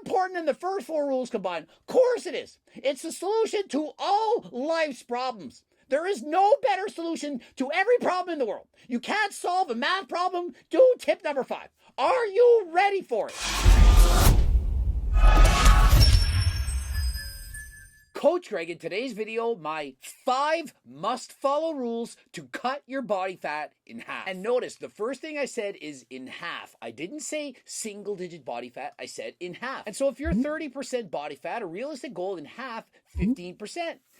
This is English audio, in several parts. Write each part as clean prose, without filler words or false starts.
important than the first 4 rules combined. Of course it is. It's the solution to all life's problems. There is no better solution to every problem in the world. You can't solve a math problem? Do tip number 5. Are you ready for it? Coach Greg, in today's video, my 5 must-follow rules to cut your body fat in half. And notice, the first thing I said is in half. I didn't say single-digit body fat, I said in half. And so if you're 30% body fat, a realistic goal in half, 15%.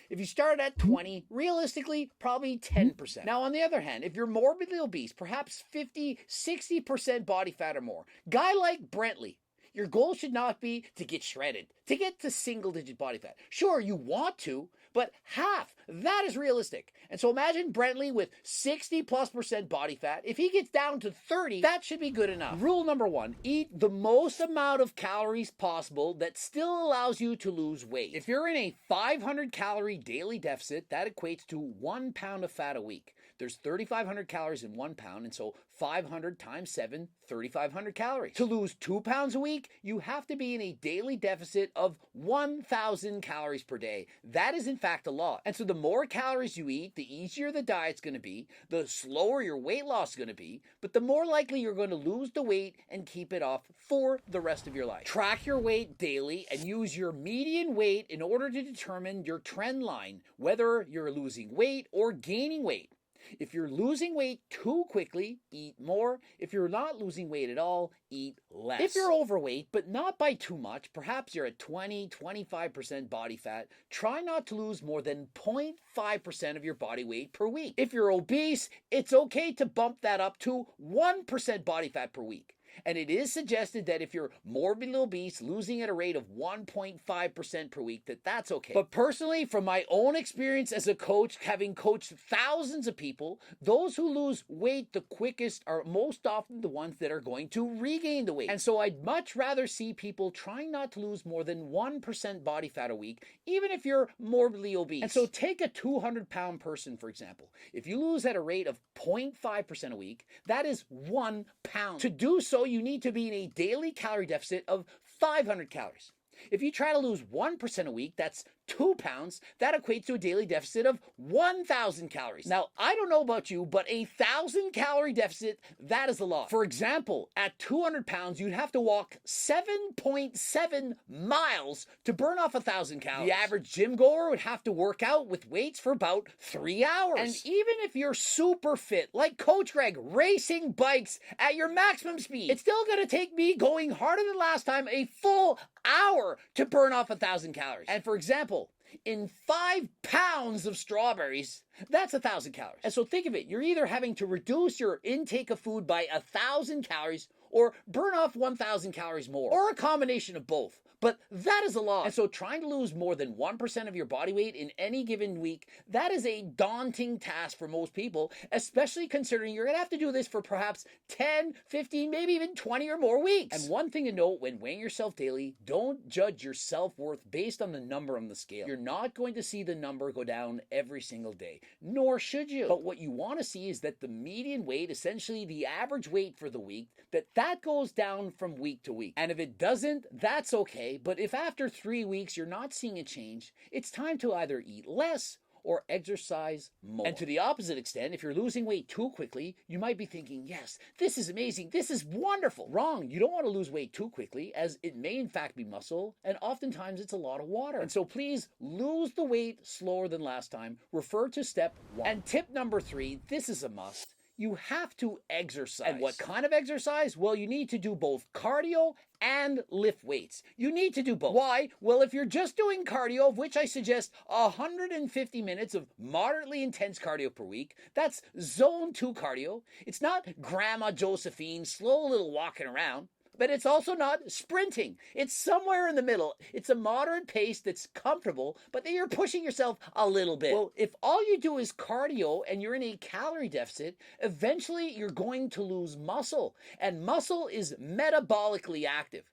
If you start at 20, realistically, probably 10%. Now, on the other hand, if you're morbidly obese, perhaps 50, 60% body fat or more, guy like Brentley, your goal should not be to get shredded, to get to single-digit body fat. Sure, you want to, but half, that is realistic. And so imagine Brentley with 60+% body fat. If he gets down to 30, that should be good enough. Rule number 1, eat the most amount of calories possible that still allows you to lose weight. If you're in a 500-calorie daily deficit, that equates to 1 pound of fat a week. There's 3,500 calories in 1 pound, and so 500 times 7, 3,500 calories. To lose 2 pounds a week, you have to be in a daily deficit of 1,000 calories per day. That is in fact a lot. And so the more calories you eat, the easier the diet's going to be, the slower your weight loss is going to be, but the more likely you're going to lose the weight and keep it off for the rest of your life. Track your weight daily and use your median weight in order to determine your trend line, whether you're losing weight or gaining weight. If you're losing weight too quickly, eat more. If you're not losing weight at all, eat less. If you're overweight, but not by too much, perhaps you're at 20, 25% body fat, try not to lose more than 0.5% of your body weight per week. If you're obese, it's okay to bump that up to 1% body fat per week. And it is suggested that if you're morbidly obese, losing at a rate of 1.5% per week, that's okay. But personally, from my own experience as a coach, having coached thousands of people, those who lose weight the quickest are most often the ones that are going to regain the weight. And so I'd much rather see people trying not to lose more than 1% body fat a week, even if you're morbidly obese. And so take a 200-pound person, for example. If you lose at a rate of 0.5% a week, that is 1 pound. To do so, you need to be in a daily calorie deficit of 500 calories. If you try to lose 1% a week, that's 2 pounds. That equates to a daily deficit of 1,000 calories. Now, I don't know about you, but a 1,000-calorie deficit, that is a lot. For example, at 200 pounds, you'd have to walk 7.7 miles to burn off 1,000 calories. The average gym goer would have to work out with weights for about 3 hours. And even if you're super fit, like Coach Greg, racing bikes at your maximum speed, it's still going to take me going harder than last time a full hour to burn off 1,000 calories. And for example, in 5 pounds of strawberries, that's 1,000 calories. And so think of it, you're either having to reduce your intake of food by 1,000 calories or burn off 1,000 calories more, or a combination of both. But that is a lot. And so trying to lose more than 1% of your body weight in any given week, that is a daunting task for most people, especially considering you're going to have to do this for perhaps 10, 15, maybe even 20 or more weeks. And one thing to note when weighing yourself daily, don't judge your self-worth based on the number on the scale. You're not going to see the number go down every single day, nor should you. But what you want to see is that the median weight, essentially the average weight for the week, that goes down from week to week. And if it doesn't, that's okay. But if after 3 weeks you're not seeing a change, it's time to either eat less or exercise more. And to the opposite extent, if you're losing weight too quickly, you might be thinking, yes, this is amazing, this is wonderful. Wrong, you don't want to lose weight too quickly, as it may in fact be muscle, and oftentimes it's a lot of water. And so please lose the weight slower than last time. Refer to step 1. And tip number 3, this is a must. You have to exercise. And what kind of exercise? Well, you need to do both cardio and lift weights. You need to do both. Why? Well, if you're just doing cardio, of which I suggest 150 minutes of moderately intense cardio per week, that's zone 2 cardio. It's not Grandma Josephine, slow little walking around. But it's also not sprinting. It's somewhere in the middle. It's a moderate pace that's comfortable, but then you're pushing yourself a little bit. Well, if all you do is cardio and you're in a calorie deficit, eventually you're going to lose muscle. And muscle is metabolically active.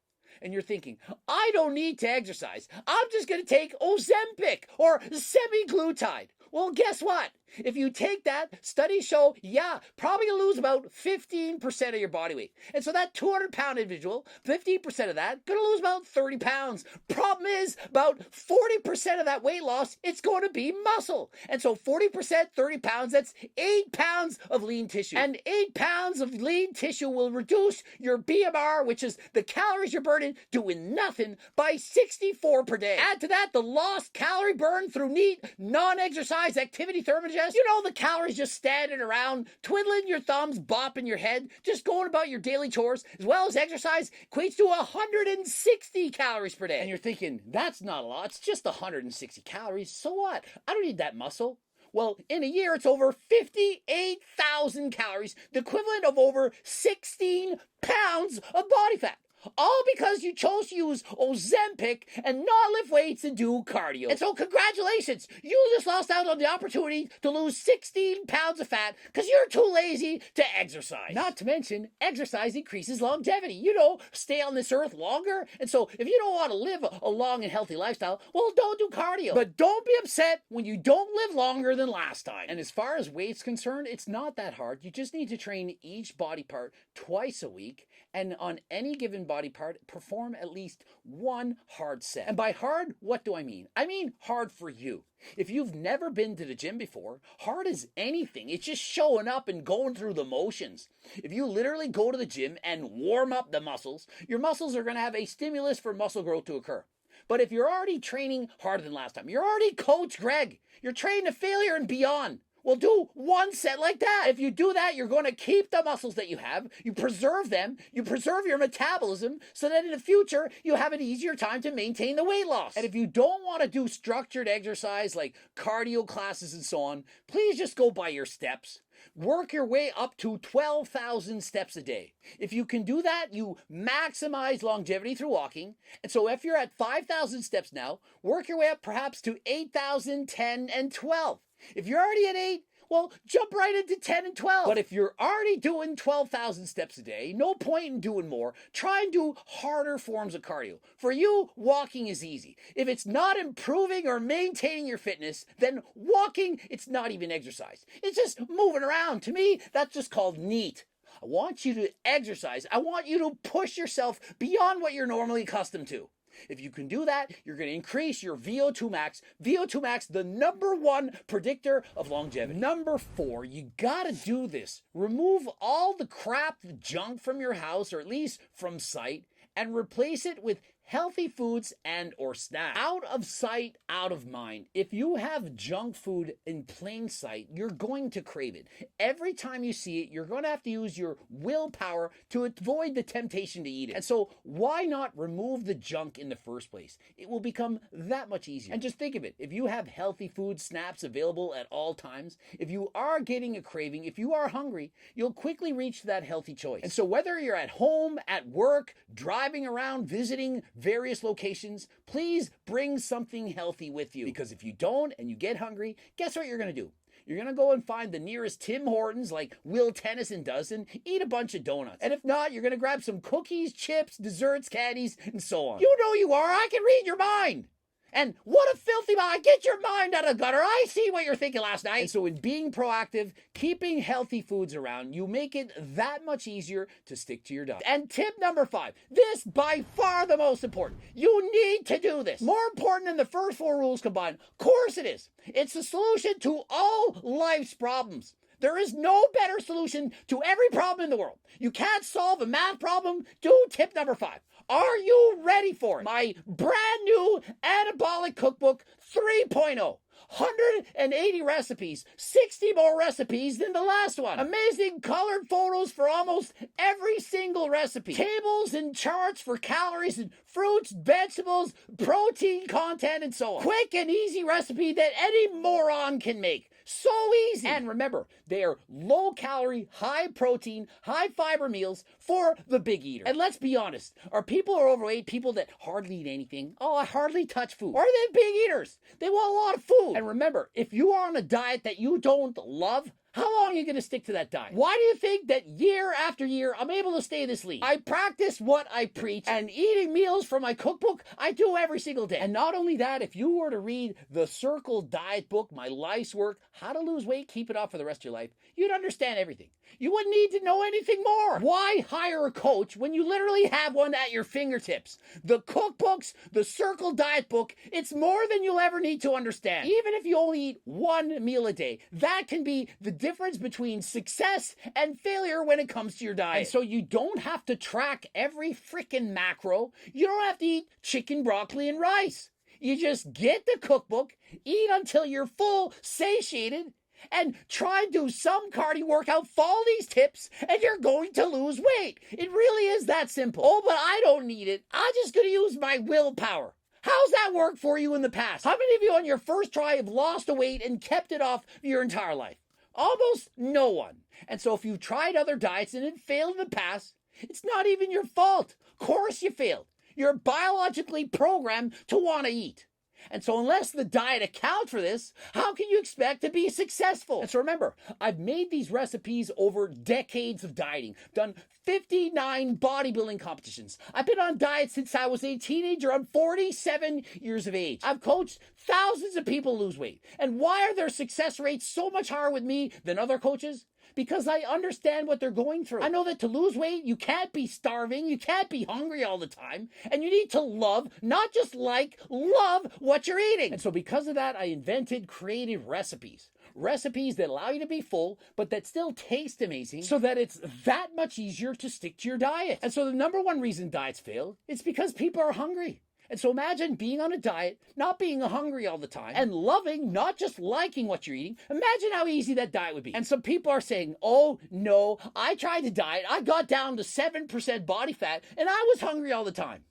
And you're thinking, I don't need to exercise. I'm just going to take Ozempic or semaglutide. Well, guess what? If you take that, studies show, yeah, probably gonna lose about 15% of your body weight. And so that 200-pound individual, 15% of that, gonna lose about 30 pounds. Problem is, about 40% of that weight loss, it's going to be muscle. And so 40%, 30 pounds, that's 8 pounds of lean tissue. And 8 pounds of lean tissue will reduce your BMR, which is the calories you're burning doing nothing, by 64 per day. Add to that the lost calorie burn through neat, non-exercise activity thermogenesis. You know, the calories just standing around, twiddling your thumbs, bopping your head, just going about your daily chores, as well as exercise, equates to 160 calories per day. And you're thinking, that's not a lot, it's just 160 calories, so what? I don't need that muscle. Well, in a year, it's over 58,000 calories, the equivalent of over 16 pounds of body fat. All because you chose to use Ozempic and not lift weights and do cardio. And so congratulations, you just lost out on the opportunity to lose 16 pounds of fat because you're too lazy to exercise. Not to mention, exercise increases longevity. You know, stay on this earth longer. And so if you don't want to live a long and healthy lifestyle, well, don't do cardio. But don't be upset when you don't live longer than last time. And as far as weight's concerned, it's not that hard. You just need to train each body part twice a week, and on any given body part, perform at least one hard set. And by hard, what do I mean? I mean hard for you. If you've never been to the gym before, hard is anything. It's just showing up and going through the motions. If you literally go to the gym and warm up the muscles, your muscles are going to have a stimulus for muscle growth to occur. But if you're already training harder than last time, you're already Coach Greg, you're training to failure and beyond. Well, do one set like that. If you do that, you're going to keep the muscles that you have. You preserve them. You preserve your metabolism so that in the future, you have an easier time to maintain the weight loss. And if you don't want to do structured exercise like cardio classes and so on, please just go by your steps. Work your way up to 12,000 steps a day. If you can do that, you maximize longevity through walking. And so if you're at 5,000 steps now, work your way up perhaps to 8,000, 10, and 12. If you're already at 8, well, jump right into 10 and 12. But if you're already doing 12,000 steps a day, no point in doing more. Try and do harder forms of cardio. For you, walking is easy. If it's not improving or maintaining your fitness, then walking, it's not even exercise. It's just moving around. To me, that's just called neat. I want you to exercise. I want you to push yourself beyond what you're normally accustomed to. If you can do that, you're going to increase your VO2 max. VO2 max, the #1 predictor of longevity. Number 4, you got to do this. Remove all the crap, the junk from your house, or at least from sight, and replace it with healthy foods and or snacks. Out of sight, out of mind. If you have junk food in plain sight, you're going to crave it. Every time you see it, you're going to have to use your willpower to avoid the temptation to eat it. And so why not remove the junk in the first place? It will become that much easier. And just think of it. If you have healthy food snacks available at all times, if you are getting a craving, if you are hungry, you'll quickly reach that healthy choice. And so whether you're at home, at work, driving around, visiting various locations, please bring something healthy with you. Because if you don't and you get hungry, guess what you're going to do? You're going to go and find the nearest Tim Hortons like Will Tennyson does and eat a bunch of donuts. And if not, you're going to grab some cookies, chips, desserts, candies, and so on. You know you are. I can read your mind. And what a filthy mind. Get your mind out of the gutter. I see what you're thinking last night. And so in being proactive, keeping healthy foods around, you make it that much easier to stick to your diet. And tip number 5, this by far the most important. You need to do this. More important than the first 4 rules combined. Of course it is. It's the solution to all life's problems. There is no better solution to every problem in the world. You can't solve a math problem? Do tip number 5. Are you ready for it? My brand new anabolic cookbook 3.0. 180 recipes, 60 more recipes than the last one. Amazing colored photos for almost every single recipe. Tables and charts for calories and fruits, vegetables, protein content, and so on. Quick and easy recipe that any moron can make. So easy. And remember, they are low calorie, high protein, high fiber meals for the big eater. And let's be honest, are people who are overweight people that hardly eat anything? Oh, I hardly touch food. Or are they big eaters? They want a lot of food. And remember, if you are on a diet that you don't love, How long are you going to stick to that diet? Why do you think that year after year I'm able to stay this lean? I practice what I preach, and eating meals from my cookbook I do every single day. And not only that, if you were to read the Circle Diet book, my life's work, how to lose weight, keep it off for the rest of your life, you'd understand everything. You wouldn't need to know anything more. Why hire a coach when you literally have one at your fingertips? The cookbooks, the Circle Diet book, it's more than you'll ever need to understand. Even if you only eat one meal a day, that can be the difference between success and failure when it comes to your diet. And so you don't have to track every freaking macro. You don't have to eat chicken, broccoli, and rice. You just get the cookbook, eat until you're full, satiated, and try and do some cardio workout, follow these tips, and you're going to lose weight. It really is that simple. Oh, but I don't need it. I'm just going to use my willpower. How's that worked for you in the past? How many of you on your first try have lost the weight and kept it off your entire life? Almost no one. And so if you've tried other diets and it failed in the past, it's not even your fault. Of course you failed. You're biologically programmed to want to eat. And so unless the diet accounts for this, how can you expect to be successful? And so remember, I've made these recipes over decades of dieting, done 59 bodybuilding competitions. I've been on diet since I was a teenager. I'm 47 years of age. I've coached thousands of people lose weight. And why are their success rates so much higher with me than other coaches? Because I understand what they're going through. I know that to lose weight, you can't be starving, you can't be hungry all the time, and you need to love, not just like, love what you're eating. And so because of that, I invented creative recipes. Recipes that allow you to be full, but that still taste amazing, so that it's that much easier to stick to your diet. And so the number one reason diets fail is because people are hungry. And so imagine being on a diet, not being hungry all the time, and loving, not just liking what you're eating. Imagine how easy that diet would be. And some people are saying, oh no, I tried to diet, I got down to 7% body fat, and I was hungry all the time.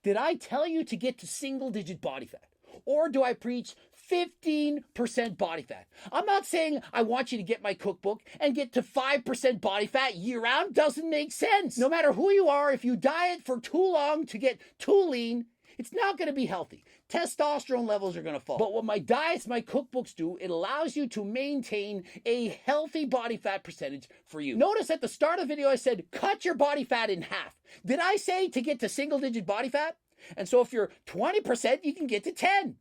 Did I tell you to get to single-digit body fat? Or do I preach 15% body fat? I'm not saying I want you to get my cookbook and get to 5% body fat year round. Doesn't make sense. No matter who you are, if you diet for too long to get too lean, it's not going to be healthy. Testosterone levels are going to fall. But what my diets, my cookbooks do, it allows you to maintain a healthy body fat percentage for you. Notice at the start of the video, I said, cut your body fat in half. Did I say to get to single-digit body fat? And so if you're 20%, you can get to 10.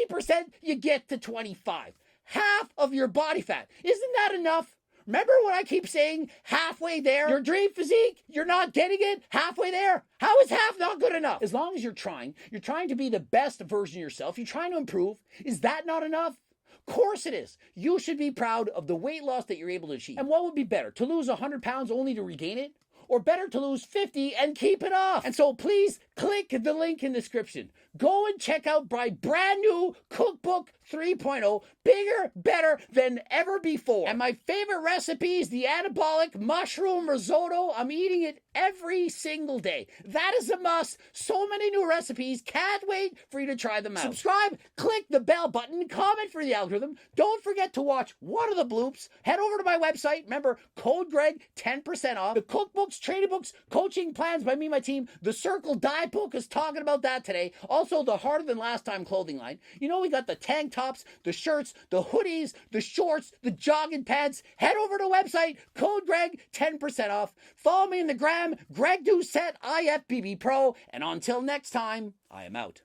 50%, you get to 25. Half of your body fat. Isn't that enough? Remember what I keep saying, halfway there? Your dream physique, you're not getting it? Halfway there? How is half not good enough? As long as you're trying to be the best version of yourself, you're trying to improve, is that not enough? Of course it is. You should be proud of the weight loss that you're able to achieve. And what would be better, to lose 100 pounds only to regain it? Or better to lose 50 and keep it off? And so please click the link in the description. Go and check out my brand new cookbook 3.0, bigger, better than ever before. And my favorite recipe is the anabolic mushroom risotto. I'm eating it every single day. That is a must. So many new recipes. Can't wait for you to try them out. Subscribe, click the bell button, comment for the algorithm. Don't forget to watch one of the bloops. Head over to my website. Remember, code Greg, 10% off. The cookbooks, training books, coaching plans by me and my team. The Circle Diet book is talking about that today. Also, the Harder Than Last Time clothing line. You know, we got the tank tops, the shirts, the hoodies, the shorts, the jogging pants. Head over to the website, code Greg, 10% off. Follow me in the gram, Greg Doucette, IFBB Pro. And until next time, I am out.